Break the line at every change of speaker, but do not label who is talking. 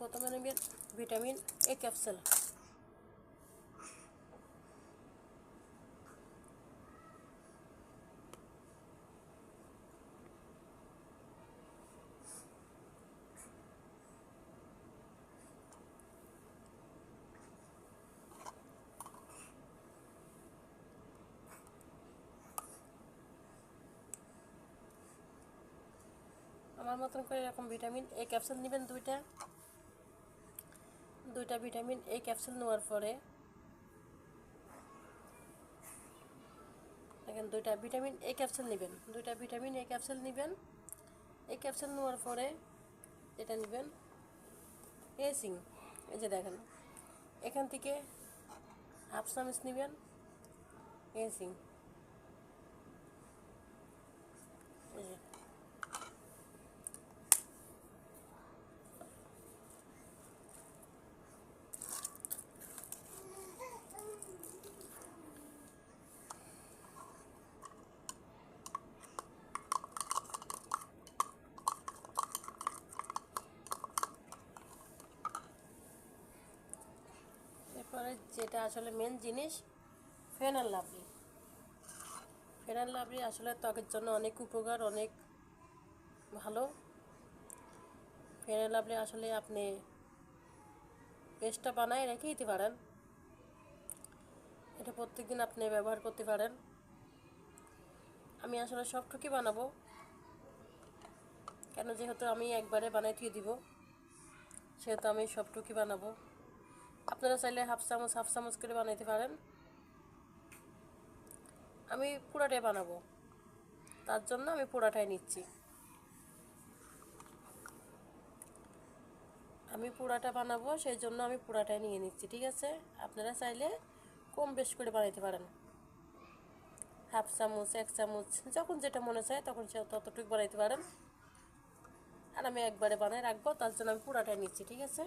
প্রথমে নেবেন vitamin A capsule. আমার মতন করে এরকম ভিটামিন এ ক্যাপসুল নেবেন দুইটা ভিটামিন এ ক্যাপসুল নেওয়ার পরে দেখেন দুইটা ভিটামিন এ ক্যাপসুল নেবেন, এই ক্যাপসুল নেওয়ার পরে এটা নেবেন এসিং। এই যে দেখেন এখান থেকে হাফ চামচ নেবেন এসিং। এই যে এরপরে যেটা আসলে মেন জিনিস, ফেয়ার অ্যান্ড লাভলি আসলে ত্বকের জন্য অনেক উপকার, অনেক ভালো। ফেয়ার অ্যান্ড লাভলি আসলে আপনি পেস্টটা বানায় রেখে দিতে পারেন, এটা প্রত্যেকদিন আপনি ব্যবহার করতে পারেন। আমি আসলে সবটুকুই বানাবো, কেন যেহেতু আমি একবারে বানাই দিয়ে দিব, সেহেতু আমি সবটুকুই বানাবো। আপনারা চাইলে হাফ চামচ করে বানাইতে পারেন। আমি পুরাটাই বানাবো, তার জন্য আমি পুরাটাই নিচ্ছি। আমি পুরাটা বানাবো সেই জন্য আমি পুরাটাই নিয়ে নিচ্ছি, ঠিক আছে? আপনারা চাইলে কম বেশ করে বানাইতে পারেন, হাফ চামচ 1 চামচ যখন যেটা মনে চায় তখন সে ততটুকু বানাইতে পারেন। আর আমি একবারে বানাই রাখবো, তার জন্য আমি পুরাটাই নিচ্ছি, ঠিক আছে?